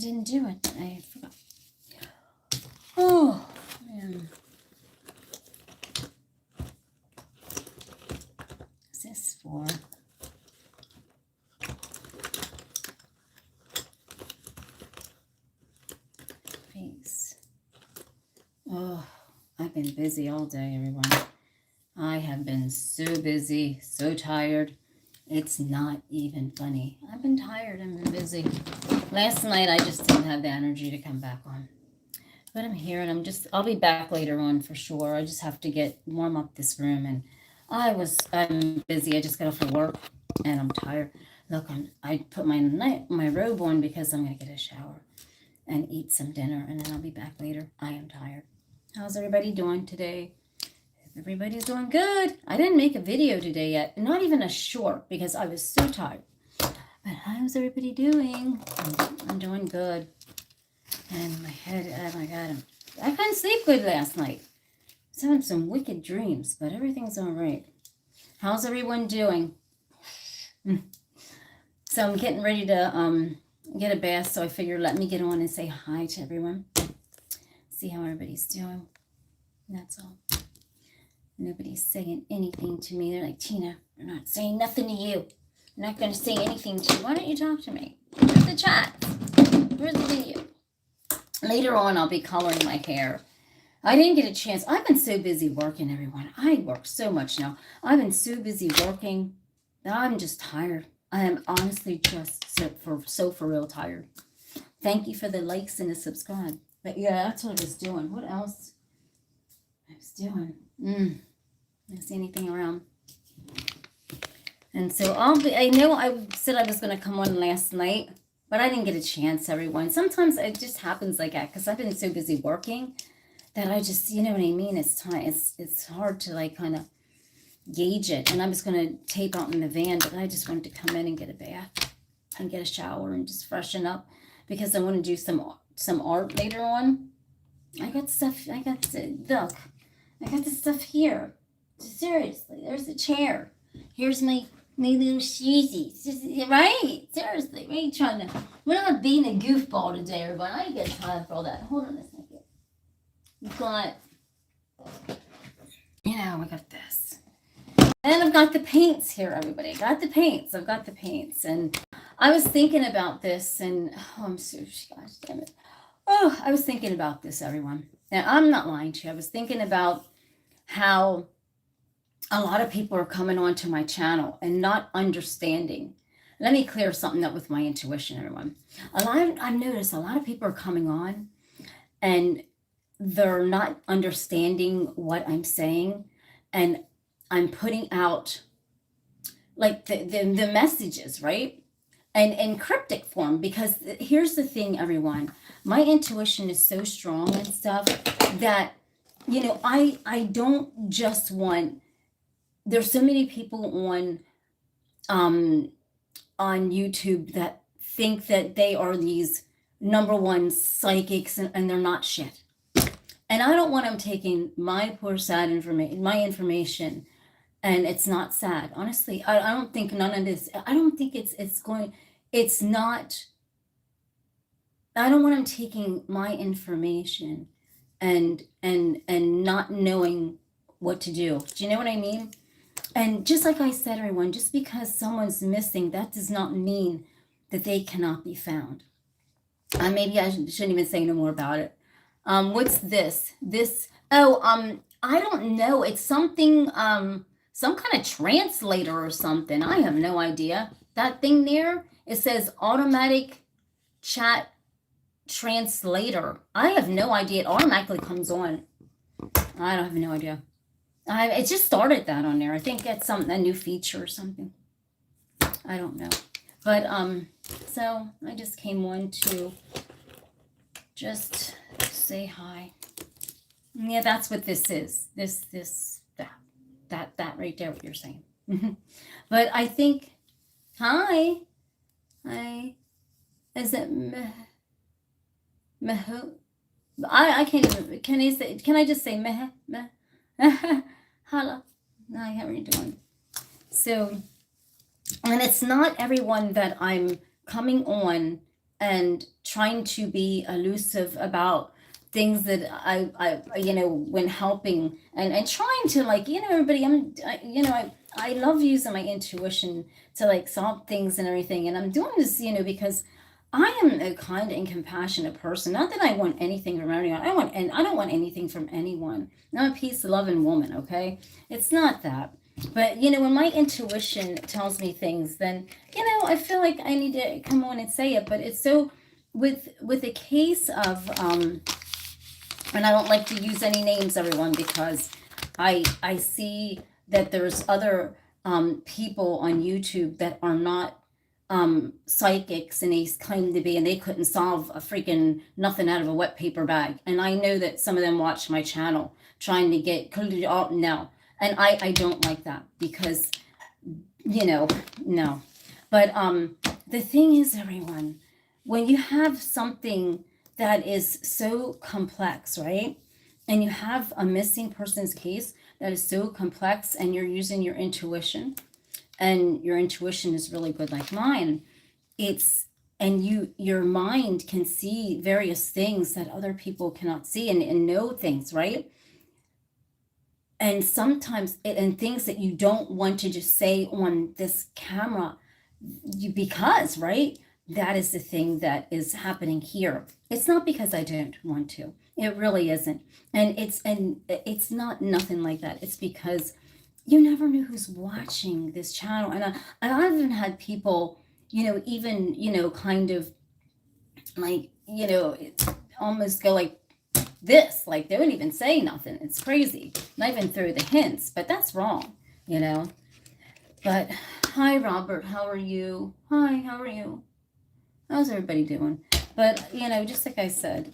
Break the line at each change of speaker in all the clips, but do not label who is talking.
didn't do it. I forgot. Oh, man. What's this for? Face. Oh, I've been busy all day, everyone. I have been so busy, so tired. It's not even funny. I've been tired. I've been busy. Last night, I just didn't have the energy to come back on. But I'm here, and I'll be back later on for sure. I just have to warm up this room, and I'm busy. I just got off of work, and I'm tired. Look, I put my robe on because I'm going to get a shower and eat some dinner, and then I'll be back later. I am tired. How's everybody doing today? Everybody's doing good. I didn't make a video today yet, not even a short, because I was so tired. But how's everybody doing? I'm doing good. And my head, oh my God, I couldn't sleep good last night. I was having some wicked dreams, but everything's all right. How's everyone doing? So I'm getting ready to get a bath, so I figured let me get on and say hi to everyone. See how everybody's doing. That's all. Nobody's saying anything to me. They're like, Tina, they're not saying nothing to you. They're not going to say anything to you. Why don't you talk to me? Where's the chat? Where's the video? Later on, I'll be coloring my hair. I didn't get a chance. I've been so busy working, everyone. I work so much now. I've been so busy working that I'm just tired. I am honestly just so for real tired. Thank you for the likes and the subscribe. But yeah, that's what I was doing. What else I was doing? I don't see anything around. And so I know I said I was going to come on last night, but I didn't get a chance, everyone. Sometimes it just happens like that because I've been so busy working that I just, you know what I mean? It's hard to like kind of gauge it. And I was going to tape out in the van, but I just wanted to come in and get a bath and get a shower and just freshen up because I want to do some art later on. I got this stuff here. Seriously, there's a chair. Here's my little cheesies. Right? Seriously, we ain't trying to. We're not being a goofball today, everyone. I ain't got time for all that. Hold on a second. We've got, we got this. And I've got the paints here, everybody. I've got the paints. And I was thinking about this, and I'm so, gosh damn it. Oh, I was thinking about this, everyone. Now, I'm not lying to you. I was thinking about how a lot of people are coming onto my channel and not understanding. Let me clear something up with my intuition, everyone. I've noticed a lot of people are coming on and they're not understanding what I'm saying. And I'm putting out like the messages, right? And in cryptic form, because here's the thing, everyone. My intuition is so strong and stuff that, I don't just want, there's so many people on YouTube that think that they are these #1 psychics and they're not shit. And I don't want them taking my poor sad information, my information, and it's not sad. Honestly, I don't think none of this, I don't think it's not, I don't want them taking my information and not knowing what to do. Do you know what I mean? And just like I said, everyone, just because someone's missing, that does not mean that they cannot be found. Maybe I shouldn't even say no more about it. What's this? I don't know. It's something, some kind of translator or something. I have no idea. That thing there, it says automatic chat translator. I have no idea. It automatically comes on. I don't have no idea. It just started that on there. I think that's a new feature or something. I don't know. But, so I just came on to just say hi. Yeah, that's what this is. That right there, what you're saying. But I think, hi, is it meho? I can't even, can I just say meh? Hello. No, I can't read doing. So, and it's not everyone that I'm coming on and trying to be elusive about things that I when helping and trying to, like, everybody, I love using my intuition to, like, solve things and everything. And I'm doing this, because I am a kind and compassionate person. Not that I want anything from anyone. I don't want anything from anyone. I'm a peace loving woman, okay? It's not that. But when my intuition tells me things, then I feel like I need to come on and say it. But it's so with a case of and I don't like to use any names, everyone, because I see that there's other people on YouTube that are not psychics, and they claim to be, and they couldn't solve a freaking nothing out of a wet paper bag. And I know that some of them watch my channel trying to get no, and I don't like that, because no. But the thing is, everyone, when you have something that is so complex, right? And you have a missing person's case that is so complex, and you're using your intuition, and your intuition is really good like mine. Your mind can see various things that other people cannot see, and know things, right? And sometimes and things that you don't want to just say on this camera, because, right, that is the thing that is happening here. It's not because I don't want to. It really isn't. And it's not nothing like that. It's because you never know who's watching this channel. And I've even had people, even, kind of like, almost go like this, like they wouldn't even say nothing. It's crazy. Not even through the hints, but that's wrong, But hi, Robert, how are you? Hi, how are you? How's everybody doing? But, just like I said,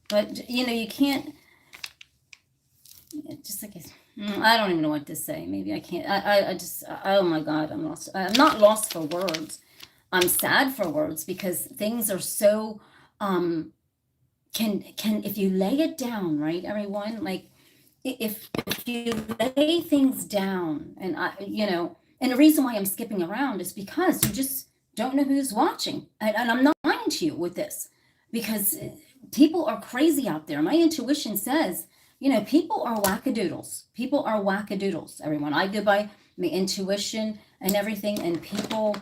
but, you can't, just like I don't even know what to say. Maybe I can't. I just, oh my God, I'm lost. I'm not lost for words. I'm sad for words, because things are so, can, if you lay it down, right, everyone, like, if you lay things down, and and the reason why I'm skipping around is because you just don't know who's watching. And I'm not lying to you with this, because people are crazy out there. My intuition says, people are wackadoodles. People are wackadoodles, everyone. I go by my intuition and everything, and people,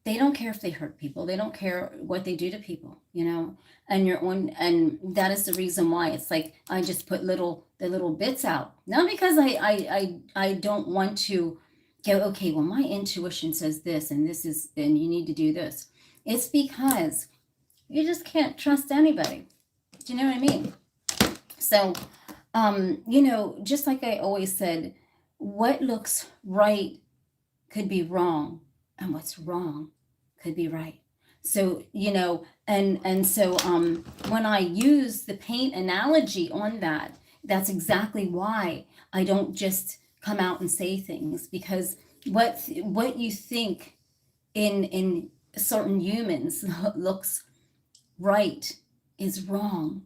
they don't care if they hurt people. They don't care what they do to people, and you're on, and that is the reason why it's like I just put the little bits out. Not because I don't want to go, okay, well, my intuition says this, and this is, and you need to do this. It's because you just can't trust anybody. Do you know what I mean? So, just like I always said, what looks right could be wrong, and what's wrong could be right. So, and so when I use the paint analogy on that, that's exactly why I don't just come out and say things, because what you think in certain humans looks right is wrong,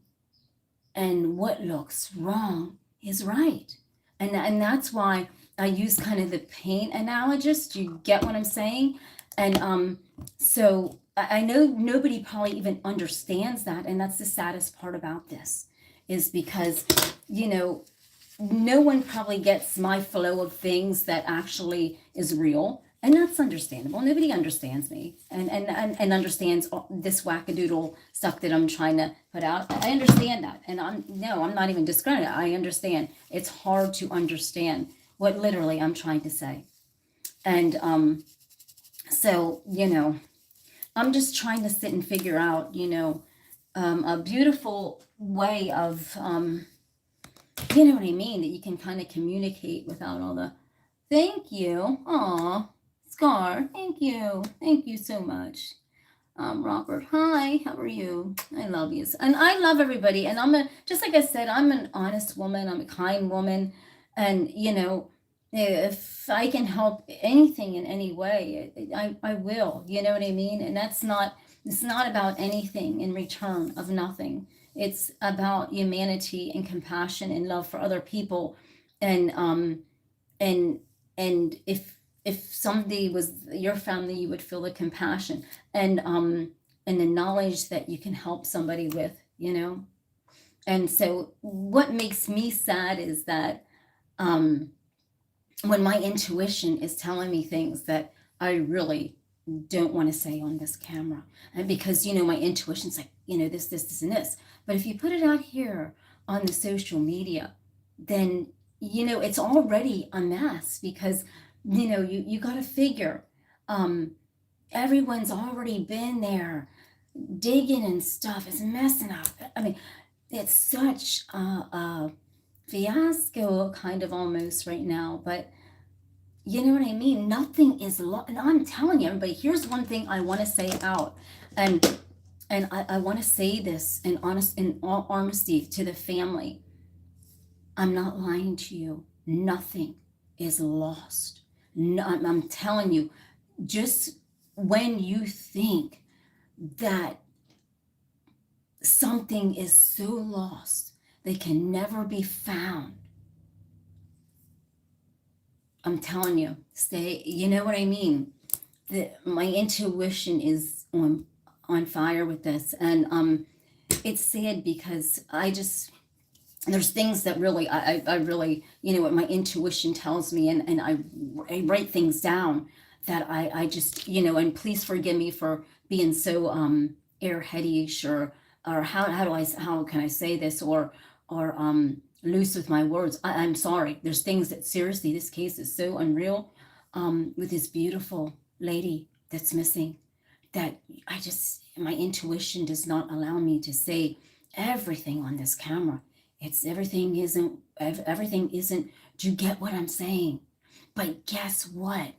and what looks wrong is right. And that's why I use kind of the paint analogist. You get what I'm saying? And so I know nobody probably even understands that, and that's the saddest part about this, is because no one probably gets my flow of things that actually is real, and that's understandable. Nobody understands me and understands this wackadoodle stuff that I'm trying to put out. I understand that, and I'm not even discrediting it. I understand it's hard to understand what literally I'm trying to say, and so I'm just trying to sit and figure out a beautiful way of you know what I mean, that you can kind of communicate without all the thank you. Aw, Scar, thank you so much. Robert, hi, how are you? I love you, and I love everybody. And just like I said, I'm an honest woman. I'm a kind woman, and if I can help anything in any way, I will. You know what I mean? And it's not about anything in return of nothing. It's about humanity and compassion and love for other people, and if if somebody was your family, you would feel the compassion and the knowledge that you can help somebody with, you know. And so what makes me sad is that when my intuition is telling me things that I really don't want to say on this camera, and because, you know, my intuition's like, you know, this and this, but if you put it out here on the social media, then, you know, it's already a mess, because, you know, you got to figure everyone's already been there digging and stuff. It's messing up. I mean, it's such a fiasco kind of almost right now, but you know what I mean? Nothing is and I'm telling you, everybody, here's one thing I want to say out, and I want to say this in all honesty to the family. I'm not lying to you. Nothing is lost. No, I'm telling you, just when you think that something is so lost, they can never be found, I'm telling you, stay, you know what I mean? My intuition is on fire with this. And it's sad because there's things that really, I really, you know, what my intuition tells me, and I write things down that I just, you know, and please forgive me for being so airheady-ish, or how can I say this, or loose with my words. I'm sorry. There's things that, seriously, this case is so unreal, with this beautiful lady that's missing, that my intuition does not allow me to say everything on this camera. Everything isn't, do you get what I'm saying? But guess what?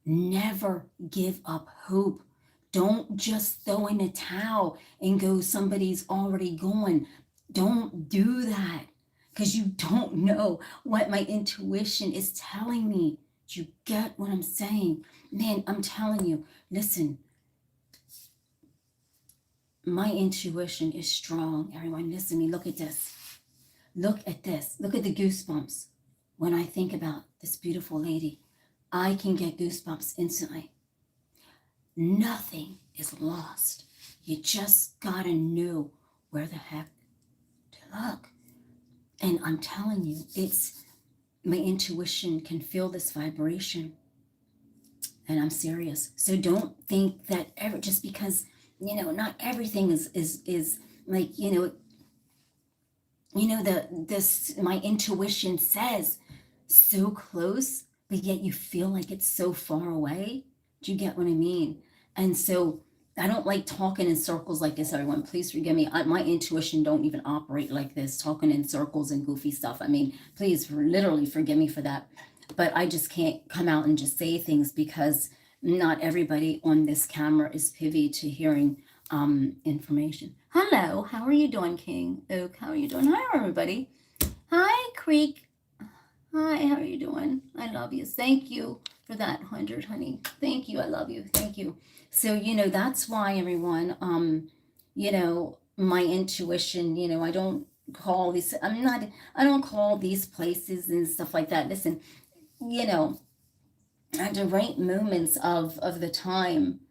Never give up hope. Don't just throw in a towel and go, somebody's already gone. Don't do that, because you don't know what my intuition is telling me. Do you get what I'm saying? Man, I'm telling you, listen, my intuition is strong. Everyone, listen to me. Look at this. Look at this. Look at the goosebumps. When I think about this beautiful lady, I can get goosebumps instantly. Nothing is lost. You just gotta know where the heck to look. And I'm telling you, my intuition can feel this vibration. And I'm serious. So don't think that just because, you know, not everything is like, you know, my intuition says so close, but yet you feel like it's so far away. Do you get what I mean? And so I don't like talking in circles like this, everyone. Please forgive me. My intuition don't even operate like this, talking in circles and goofy stuff. I mean, please literally forgive me for that. But I just can't come out and just say things, because not everybody on this camera is privy to hearing information. Hello, how are you doing, King Oak? How are you doing? Hi, everybody. Hi, Creek. Hi, how are you doing? I love you. Thank you for that 100, honey. Thank you. I love you. Thank you. So, you know, that's why, everyone, you know, my intuition, you know, I don't call these places and stuff like that. Listen, you know, at the right moments of the time,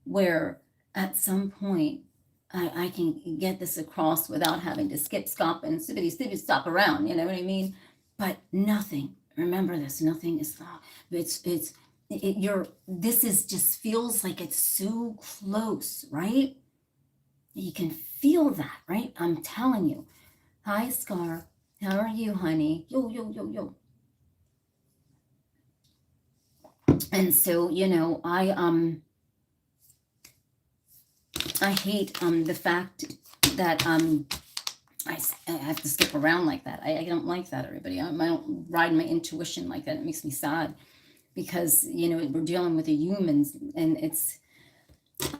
where at some point I can get this across without having to skip, stop, and stop around, you know what I mean? But nothing, remember this, nothing is, this is just feels like it's so close, right? You can feel that, right? I'm telling you. Hi, Scar. How are you, honey? Yo, yo, yo, yo. And so, you know, I hate the fact that I have to skip around like that. I don't like that, everybody. I don't ride my intuition like that. It makes me sad, because, you know, we're dealing with the humans, and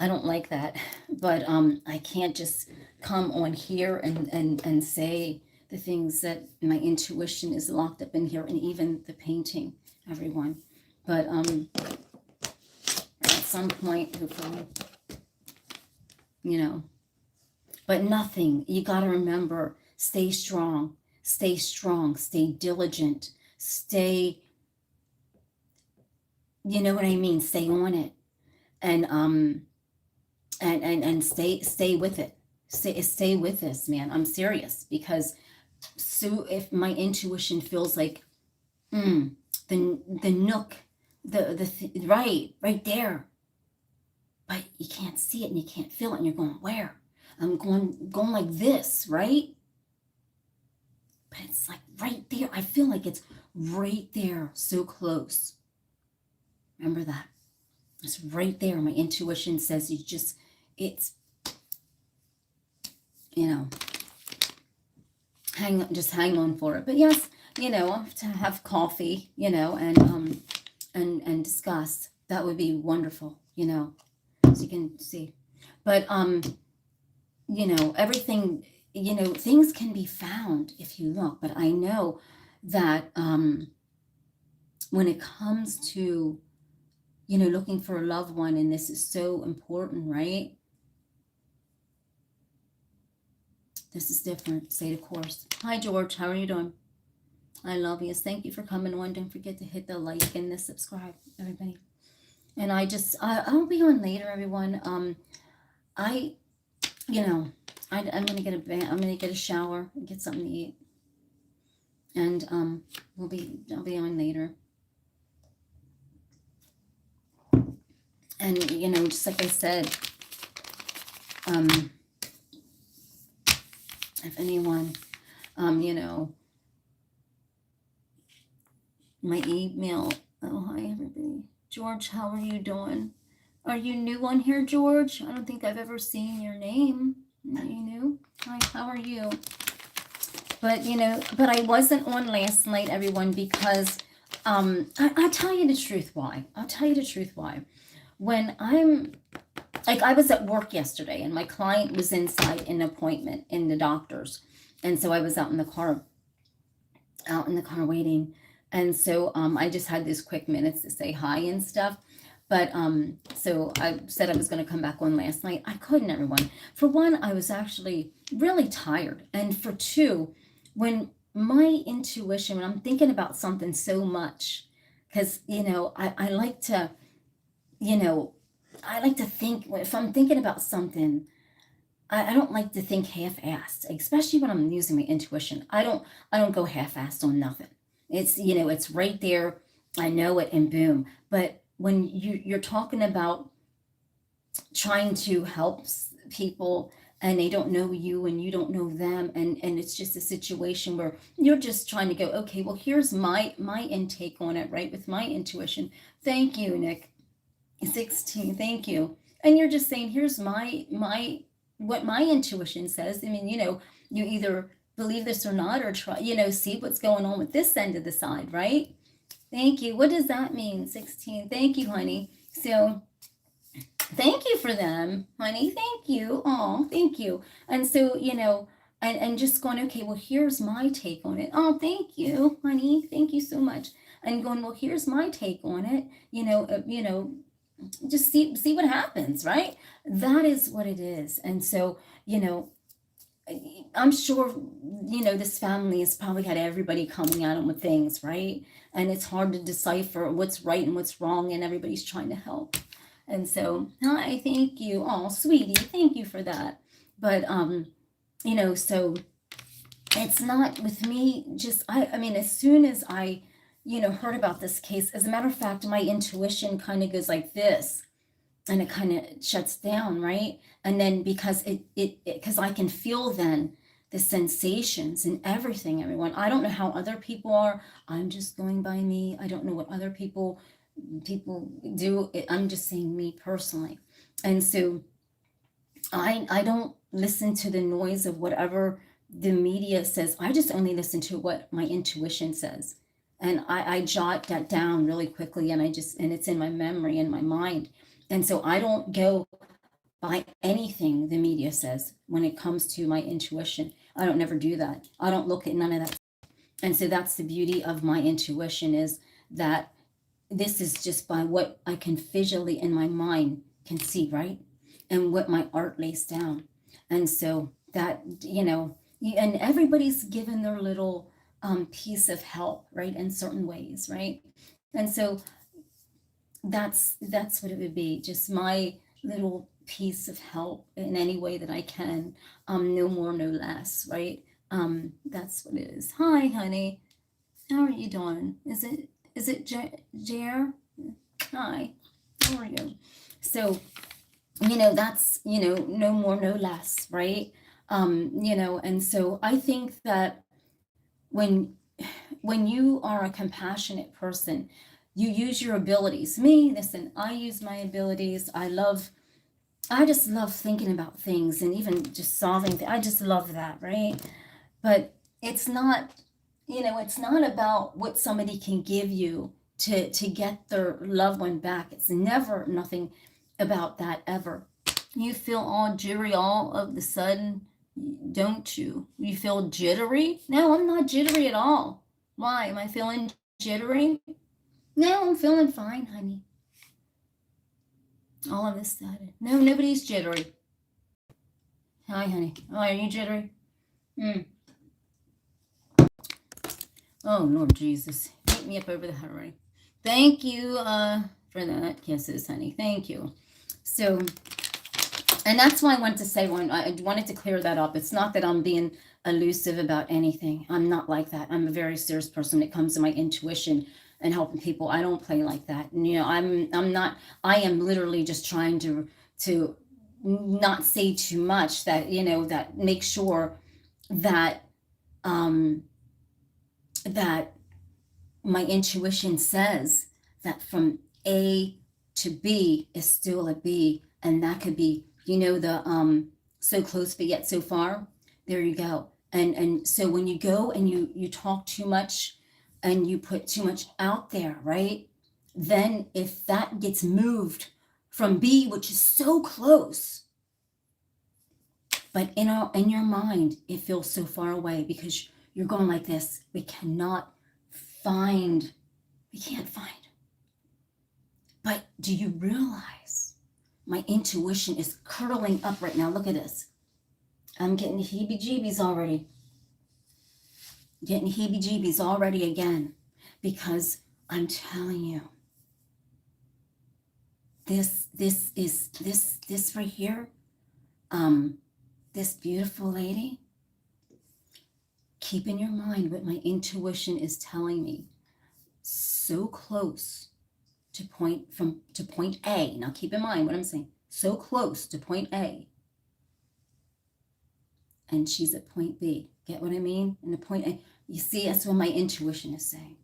I don't like that. But I can't just come on here and say the things that my intuition is locked up in here, and even the painting, everyone. But at some point, hopefully, you know, but nothing, you got to remember, stay strong, stay diligent, stay you know what I mean? Stay on it, and stay with it. Stay with this, man. I'm serious, because so if my intuition feels like, mm, the nook, right there, but you can't see it and you can't feel it, and you're going, where? I'm going like this, right? But it's like right there. I feel like it's right there, so close. Remember that. It's right there. My intuition says it's, you know, hang on for it. But yes, you know, to have coffee, you know, and discuss. That would be wonderful, you know, so you can see. But you know, everything, you know, things can be found if you look. But I know that when it comes to, you know, looking for a loved one, and this is so important, right? This is different. Say the course. Hi, George. How are you doing? I love you. Thank you for coming on. Don't forget to hit the like and the subscribe, everybody. And I'll be on later, everyone. You know, I'm gonna get I'm gonna get a shower and get something to eat, and I'll be on later. And you know, just like I said, if anyone, you know, my email. Oh, hi everybody. George, how are you doing? Are you new on here, George? I don't think I've ever seen your name. Are you new? Hi, how are you? But you know, but I wasn't on last night, everyone, because I'll tell you the truth why. I'll tell you the truth why. When I'm like, I was at work yesterday, and my client was inside an appointment in the doctor's, and so I was out in the car waiting, and so I just had these quick minutes to say hi and stuff. But so I said I was going to come back on last night. I couldn't, everyone. For one, I was actually really tired, and for two, when my intuition, when I'm thinking about something so much, because you know, I like to, you know, I like to think, if I'm thinking about something, I don't like to think half-assed, especially when I'm using my intuition. I don't go half-assed on nothing. It's, you know, it's right there. I know it, and boom. But when you're talking about trying to help people, and they don't know you and you don't know them, and it's just a situation where you're just trying to go, okay, well, here's my intake on it, right, with my intuition. Thank you, Nick. 16, thank you. And you're just saying, here's my what my intuition says. I mean, you know, you either believe this or not, or try, you know, see what's going on with this end of the side, right? Thank you. What does that mean? 16. Thank you, honey. So thank you for them, honey. Thank you. Oh, thank you. And so, you know, and just going, okay, well, here's my take on it. Oh, thank you, honey. Thank you so much. And going, well, here's my take on it. You know, just see what happens, right? That is what it is. And so, you know, I'm sure, you know, this family has probably had everybody coming at them with things, right? And it's hard to decipher what's right and what's wrong, and everybody's trying to help. And so, hi, thank you. Oh, sweetie, thank you for that. But you know, so it's not with me. Just I mean, as soon as I, you know, heard about this case, as a matter of fact, my intuition kind of goes like this, and it kind of shuts down, right? And then because because I can feel then the sensations and everything, everyone. I don't know how other people are. I'm just going by me. I don't know what other people do. I'm just saying me personally. And so I don't listen to the noise of whatever the media says. I just only listen to what my intuition says. And I jot that down really quickly, and it's in my memory and my mind. And so I don't go by anything the media says when it comes to my intuition. I don't never do that. I don't look at none of that. And so that's the beauty of my intuition, is that this is just by what I can visually in my mind can see, right? And what my art lays down. And so that, you know, and everybody's given their little piece of help, right, in certain ways, right? And so that's what it would be. Just my little piece of help in any way that I can. No more, no less, right? That's what it is. Hi, honey. How are you doing? Is it Jer? Hi. How are you? So, that's, no more, no less, right? And so I think that when you are a compassionate person, you use your abilities. Me, listen, I use my abilities. I just love thinking about things and even just solving things. I just love that, right? But it's not, it's not about what somebody can give you to get their loved one back. It's never nothing about that ever. You feel all jittery all of the sudden, don't you? You feel jittery? No, I'm not jittery at all. Why? Am I feeling jittery? No, I'm feeling fine, honey. All of a sudden. No, nobody's jittery. Hi, honey. Oh, are you jittery? Oh, Lord Jesus. Hit me up over the head already. Thank you for that. Kisses, honey. Thank you. So, and that's why I wanted to say, I wanted to clear that up. It's not that I'm being elusive about anything. I'm not like that. I'm a very serious person when it comes to my intuition and helping people. I don't play like that. And, I'm not, I am literally just trying to not say too much that, that make sure that, that my intuition says that from A to B is still a B, and that could be, the so close but yet so far. There you go. And so when you go and you talk too much and you put too much out there, right? Then if that gets moved from B, which is so close, but in your mind it feels so far away because you're going like this. We can't find. But do you realize my intuition is curling up right now? Look at this. I'm getting heebie-jeebies already. Again, because I'm telling you, this right here, this beautiful lady, keep in your mind what my intuition is telling me. So close to point A. Now keep in mind what I'm saying. So close to point A. And she's at point B. Get what I mean? And the point A. You see, that's what my intuition is saying.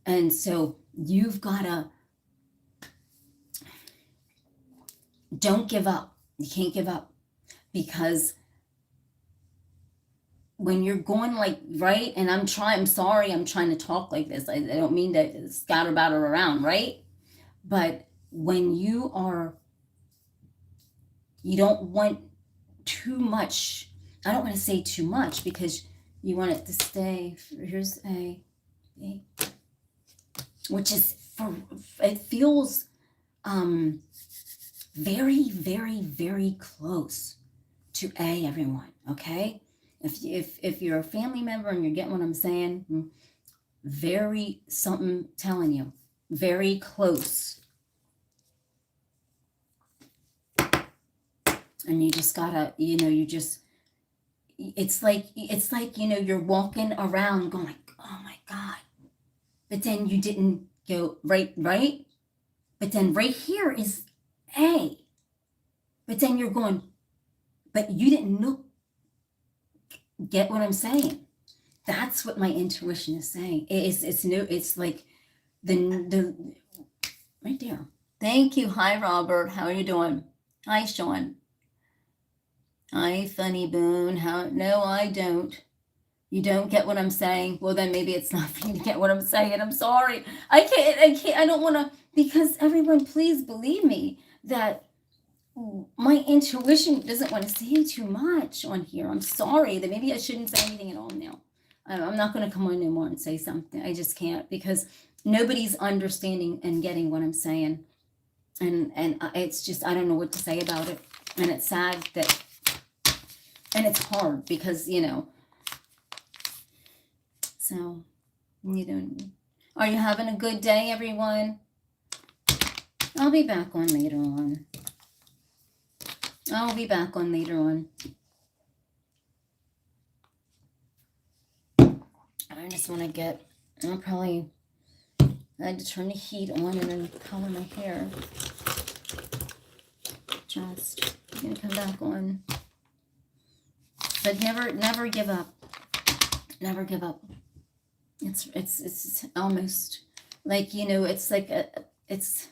And so you've got to, don't give up. You can't give up, because when you're going like, right, and I'm sorry, I'm trying to talk like this. I don't mean to scatter batter around, right? But when you don't want too much. I don't want to say too much because you want it to stay. Here's A, B, which is it feels very, very, very close to A, everyone. Okay. If you're a family member and you're getting what I'm saying, very something telling you, very close. And you just gotta, it's like, you're walking around going like, oh my God. But then you didn't go right? But then right here is A. But then you're going, but you didn't look. Get what I'm saying? That's what my intuition is saying. It's like the right there. Thank you. Hi, Robert. How are you doing? Hi, Sean. Hi, Funny Boone. No, I don't. You don't get what I'm saying? Well, then maybe it's not for you to get what I'm saying. I'm sorry. I can't, I don't want to, because everyone, please believe me that my intuition doesn't want to say too much on here. I'm sorry that maybe I shouldn't say anything at all now. I'm not going to come on anymore and say something. I just can't, because nobody's understanding and getting what I'm saying. And it's just, I don't know what to say about it. And it's sad that, and it's hard because, so are you having a good day, everyone? I'll be back on later on. I'll be back on later on. I just want to get, I had to turn the heat on and then color my hair. Just, I'm going to come back on. But never give up. Never give up. It's almost like, you know, it's like it's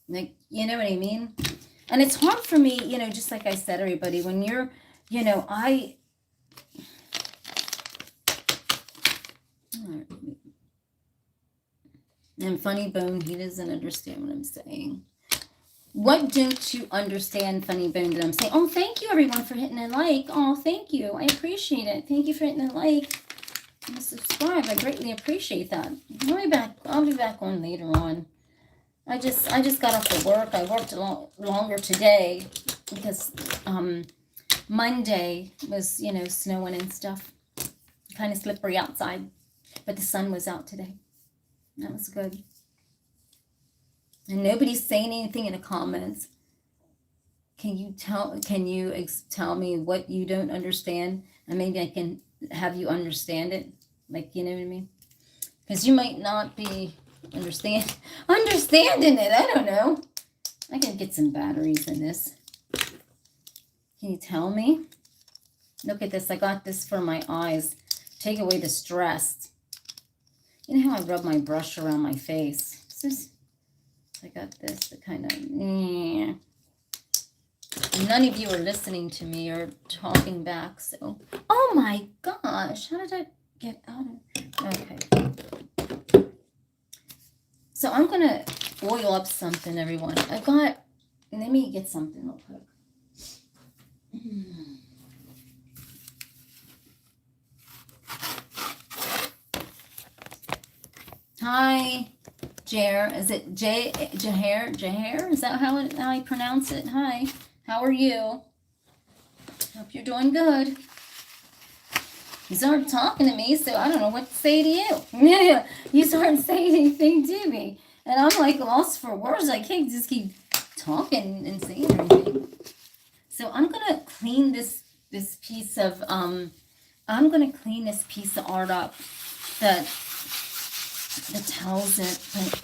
like, you know what I mean? And it's hard for me, you know, just like I said, everybody, when you're, you know, and Funny Bone, he doesn't understand what I'm saying. What don't you understand, Funny Bone, that I'm saying? Oh, thank you, everyone, for hitting a like. Oh, thank you. I appreciate it. Thank you for hitting a like and subscribe. I greatly appreciate that. I'll be back on later on. I just got off of work. I worked a lot longer today because Monday was, you know, snowing and stuff. Kind of slippery outside, but the sun was out today. That was good. And nobody's saying anything in the comments. Can you tell me what you don't understand? And maybe I can have you understand it. Like, you know what I mean? Because you might not be understanding it. I don't know. I can get some batteries in this. Can you tell me? Look at this. I got this for my eyes. Take away the stress. You know how I rub my brush around my face? I got this to kind of... None of you are listening to me or talking back, so... Oh my gosh! How did I get out of... Okay. So I'm going to oil up something, everyone. I got... Let me get something real quick. Hi, Jer. Is it Jaher? Is that how I pronounce it? Hi. How are you? Hope you're doing good. You started talking to me, so I don't know what to say to you. Yeah, you started saying anything to me, and I'm like lost for words. I can't just keep talking and saying everything. So I'm gonna clean this piece of art up that tells it, but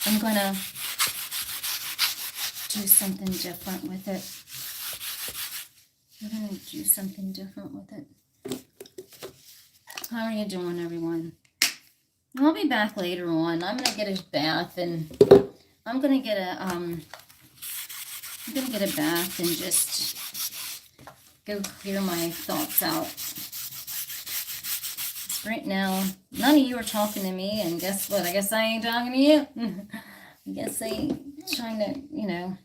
I'm gonna do something different with it. I'm gonna do something different with it. How are you doing, everyone? I'll be back later on. I'm gonna get a bath and I'm gonna get a bath and just go clear my thoughts out. Right now, none of you are talking to me, and guess what? I guess I ain't talking to you. I guess I ain't trying to, you know.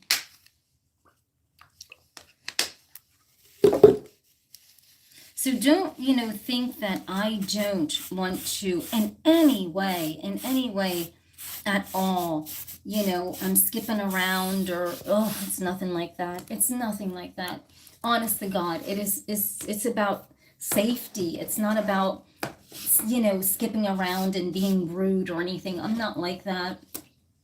So don't, you know, think that I don't want to in any way at all, you know, I'm skipping around or, oh, it's nothing like that. It's nothing like that. Honest to God, it's about safety. It's not about, you know, skipping around and being rude or anything. I'm not like that.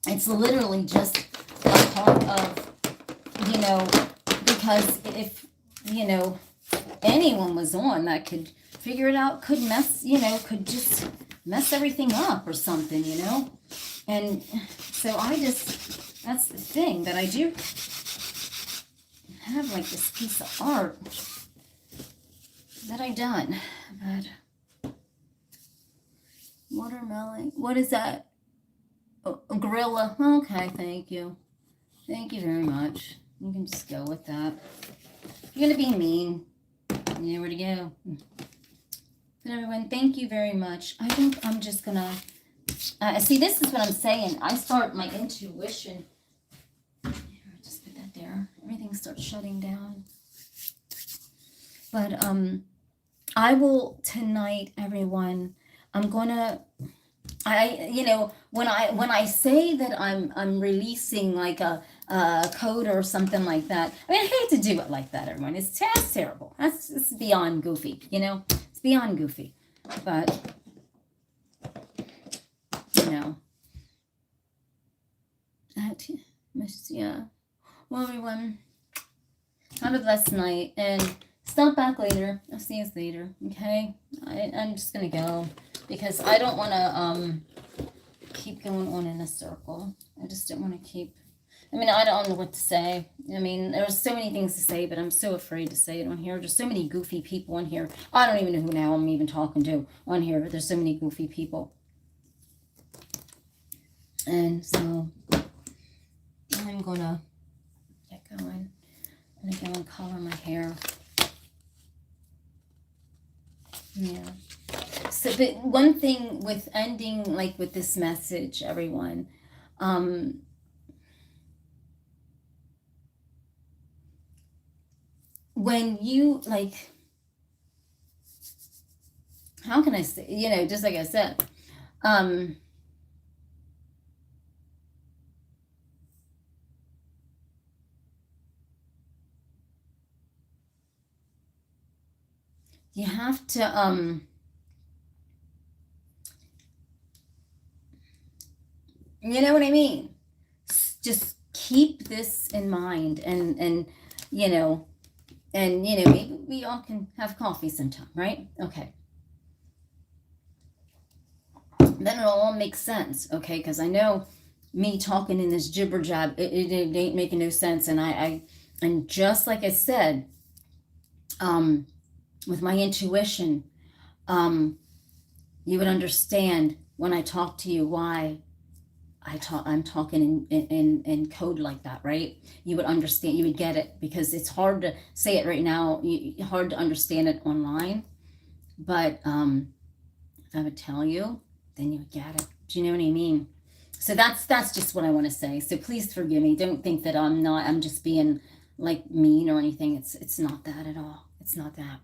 It's literally just a part of, you know, because if, you know, anyone was on that could figure it out, could mess, you know, could just mess everything up or something, you know. And so that's the thing that I do have, like this piece of art that I done. But watermelon. What is that? Oh, a gorilla. Okay, thank you. Thank you very much. You can just go with that. If you're going to be mean, you know where to go. But everyone, thank you very much. I think I'm just going to... see, this is what I'm saying. I start my intuition. Here, just put that there. Everything starts shutting down. But I will tonight, everyone... I'm gonna, you know, when I say that I'm releasing like a code or something like that. I mean, I hate to do it like that, everyone. It's terrible. It's beyond goofy, you know. It's beyond goofy. But you know. Yeah. Well, everyone, have a blessed night, and stop back later. I'll see you later, okay? I'm just gonna go because I don't want to keep going on in a circle. I just don't want to keep. I mean, I don't know what to say. I mean, there's so many things to say, but I'm so afraid to say it on here. There's so many goofy people on here. I don't even know who now I'm even talking to on here, but there's so many goofy people. And so I'm gonna get going. I'm gonna go and color my hair. Yeah. So, but one thing with ending, like with this message, everyone, when you, like, how can I say, you know, just like I said, you have to, you know what I mean? Just keep this in mind, and you know, maybe we all can have coffee sometime, right? Okay. Then it'll all make sense, okay? Because I know me talking in this jibber jab, it ain't making no sense, and just like I said, with my intuition, you would understand when I talk to you why I'm talking in code like that, right? You would understand, you would get it, because it's hard to say it right now, hard to understand it online, but if I would tell you, then you would get it. Do you know what I mean? So that's just what I want to say. So please forgive me. Don't think that I'm just being like mean or anything. It's not that at all. It's not that.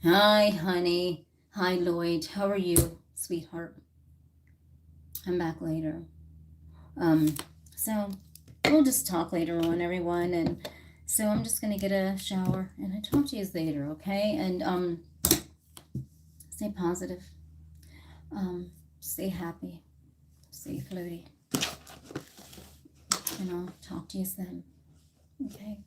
Hi, honey. Hi, Lloyd. How are you, sweetheart? I'm back later. So we'll just talk later on, everyone. And so I'm just gonna get a shower, and I talk to you later, okay? And stay positive. Stay happy. Stay floaty. And I'll talk to you then. Okay.